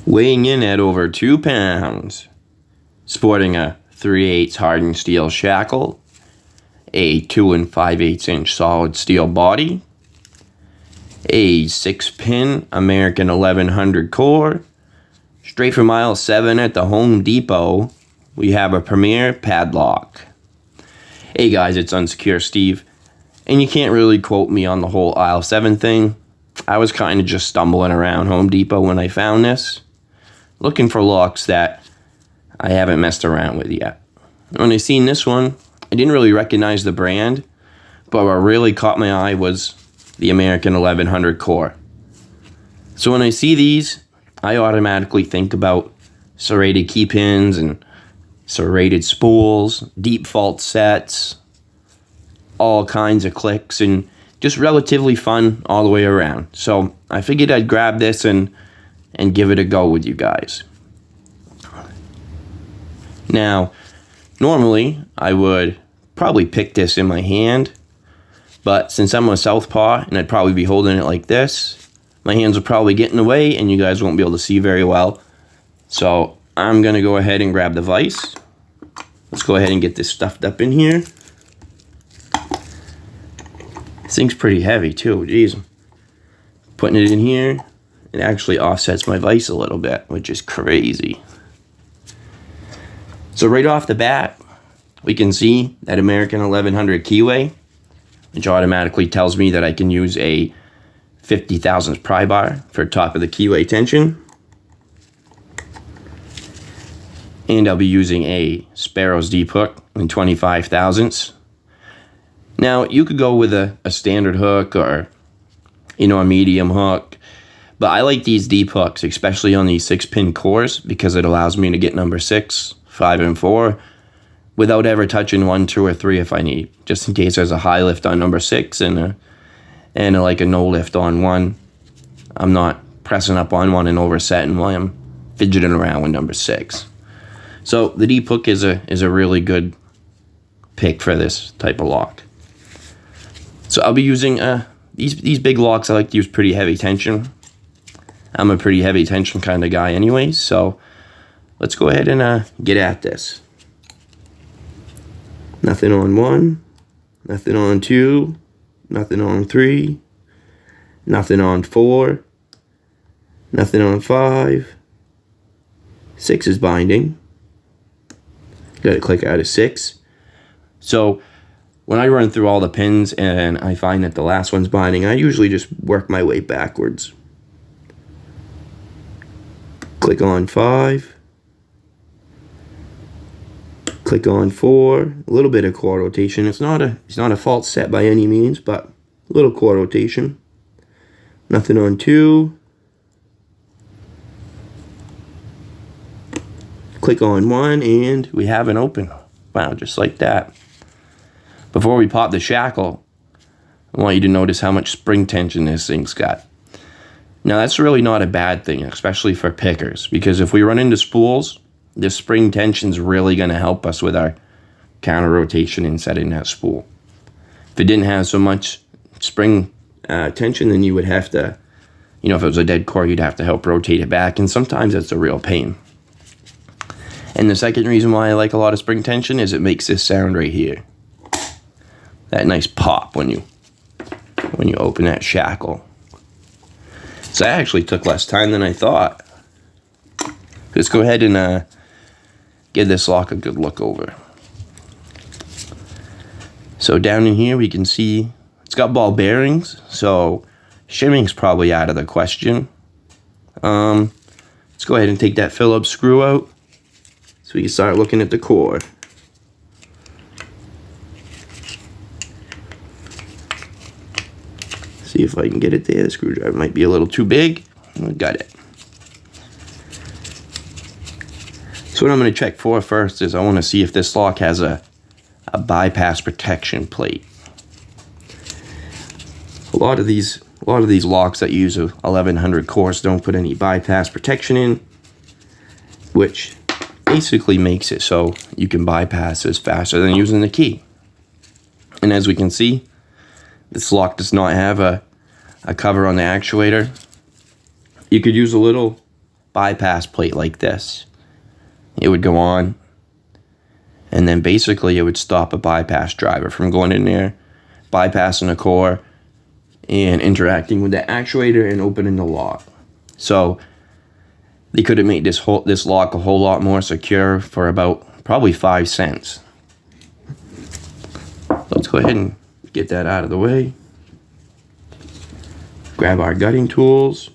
Weighing in at over 2 pounds, sporting a 3/8 hardened steel shackle, a 2 5/8 inch solid steel body, a 6-pin American 1100 core. Straight from aisle 7 at the Home Depot, we have a Premier Padlock. Hey guys, it's Unsecure Steve, and you can't really quote me on the whole aisle 7 thing. I was kind of just stumbling around Home Depot when I found this, looking for locks that I haven't messed around with yet. When I seen this one, I didn't really recognize the brand, but what really caught my eye was the American 1100 core. So when I see these, I automatically think about serrated key pins and serrated spools, deep fault sets, all kinds of clicks, and just relatively fun all the way around. So I figured I'd grab this and give it a go with you guys. Now, normally I would probably pick this in my hand, but since I'm a southpaw and I'd probably be holding it like this, my hands will probably get in the way and you guys won't be able to see very well. So I'm gonna go ahead and grab the vise. Let's go ahead and get this stuffed up in here. This thing's pretty heavy too, geez. Putting it in here, it actually offsets my vise a little bit, which is crazy. So right off the bat, we can see that American 1100 keyway, which automatically tells me that I can use a 50 thousandths pry bar for top of the keyway tension. And I'll be using a Sparrows deep hook in 25 thousandths. Now, you could go with a standard hook or, a medium hook, but I like these deep hooks, especially on these 6-pin cores, because it allows me to get number 6, 5, and 4 without ever touching 1, 2, or 3 if I need, just in case there's a high lift on number 6 and like a no lift on 1. I'm not pressing up on 1 and oversetting while I'm fidgeting around with number 6. So the deep hook is a really good pick for this type of lock. So I'll be using these big locks. I like to use pretty heavy tension. I'm a pretty heavy tension kind of guy anyway, so let's go ahead and get at this. Nothing on 1, nothing on 2, nothing on 3, nothing on 4, nothing on 5. 6 is binding. Got to click out of 6. So when I run through all the pins and I find that the last one's binding, I usually just work my way backwards. Click on 5. Click on 4. A little bit of core rotation. It's not a fault set by any means, but a little core rotation. Nothing on 2. Click on 1 and we have an open. Wow, just like that. Before we pop the shackle, I want you to notice how much spring tension this thing's got. Now that's really not a bad thing, especially for pickers, because if we run into spools, this spring tension's really going to help us with our counter rotation and setting that spool. If it didn't have so much spring tension, then you would have to, if it was a dead core, you'd have to help rotate it back, and sometimes it's a real pain. And the second reason why I like a lot of spring tension is it makes this sound right here. That nice pop when you open that shackle. So that actually took less time than I thought. Let's go ahead and give this lock a good look over. So down in here we can see it's got ball bearings, so shimming's probably out of the question. Let's go ahead and take that Phillips screw out so we can start looking at the core. See if I can get it there. The screwdriver might be a little too big. I got it. So what I'm going to check for first is I want to see if this lock has a bypass protection plate. A lot of these locks that use a 1100 cores don't put any bypass protection in, which basically makes it so you can bypass this faster than using the key. And as we can see, this lock does not have a cover on the actuator. You could use a little bypass plate like this. It would go on, and then basically it would stop a bypass driver from going in there, bypassing the core, and interacting with the actuator and opening the lock. So they could have made this lock a whole lot more secure for about probably 5 cents. Let's go ahead and get that out of the way. Grab our gutting tools.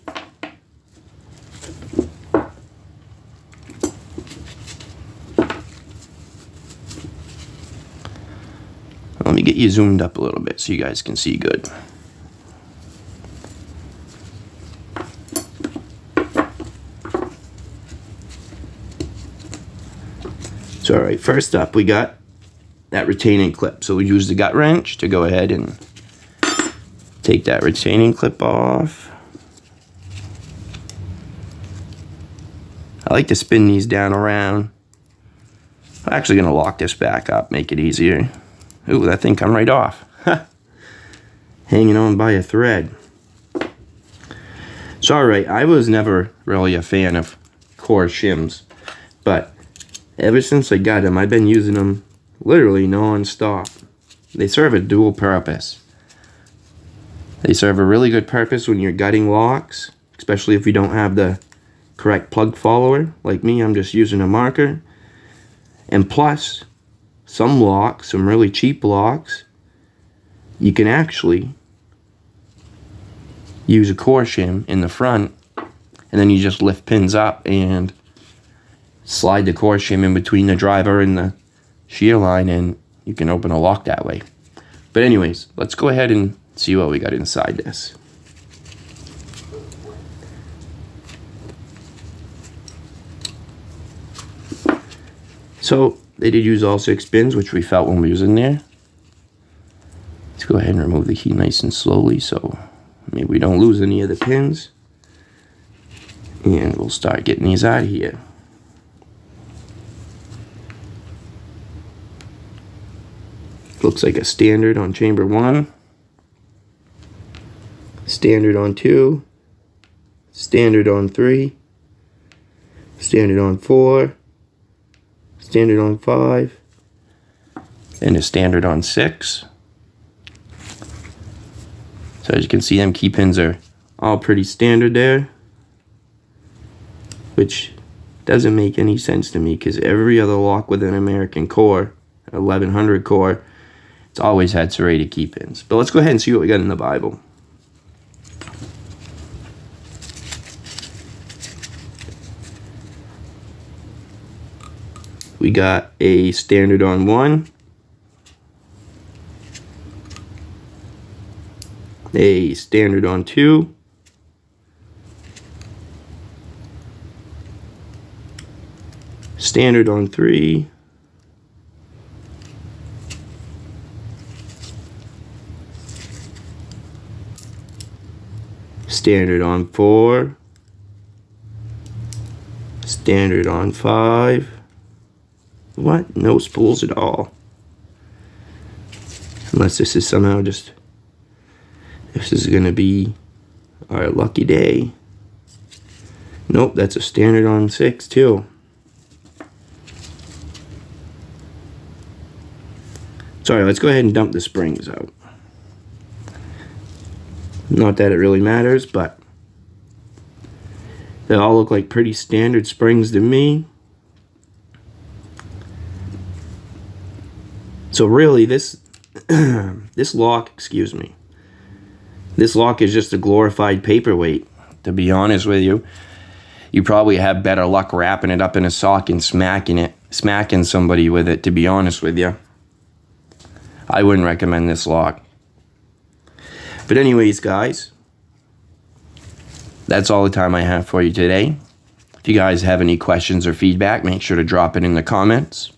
Let me get you zoomed up a little bit so you guys can see good. So alright, first up we got that retaining clip. So we use the gut wrench to go ahead and take that retaining clip off. I like to spin these down around. I'm actually going to lock this back up, make it easier. Ooh, that thing come right off. Hanging on by a thread. So alright, I was never really a fan of core shims, but ever since I got them, I've been using them literally non-stop. They serve a dual purpose. They serve a really good purpose when you're gutting locks, especially if you don't have the correct plug follower. Like me, I'm just using a marker. And plus, some locks, some really cheap locks, you can actually use a core shim in the front, and then you just lift pins up and slide the core shim in between the driver and the shear line, and you can open a lock that way. But anyways, let's go ahead and see what we got inside this. So they did use all 6 pins, which we felt when we was in there. Let's go ahead and remove the key nice and slowly so maybe we don't lose any of the pins. And we'll start getting these out of here. Looks like a standard on chamber 1, standard on 2, standard on 3, standard on 4, standard on 5, and a standard on 6. So as you can see, them key pins are all pretty standard there, which doesn't make any sense to me because every other lock with an American core, 1100 core, it's always had serrated key pins. But let's go ahead and see what we got in the Bible. We got a standard on 1, a standard on 2, standard on 3, standard on 4, standard on 5. What? No spools at all. Unless this is somehow just, this is going to be our lucky day. Nope, that's a standard on 6 too. Sorry, let's go ahead and dump the springs out. Not that it really matters, but they all look like pretty standard springs to me. So really, this this lock, excuse me, this lock is just a glorified paperweight. To be honest with you, you probably have better luck wrapping it up in a sock and smacking somebody with it. To be honest with you, I wouldn't recommend this lock. But anyways, guys, that's all the time I have for you today. If you guys have any questions or feedback, make sure to drop it in the comments.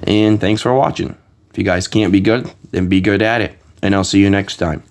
And thanks for watching. If you guys can't be good, then be good at it. And I'll see you next time.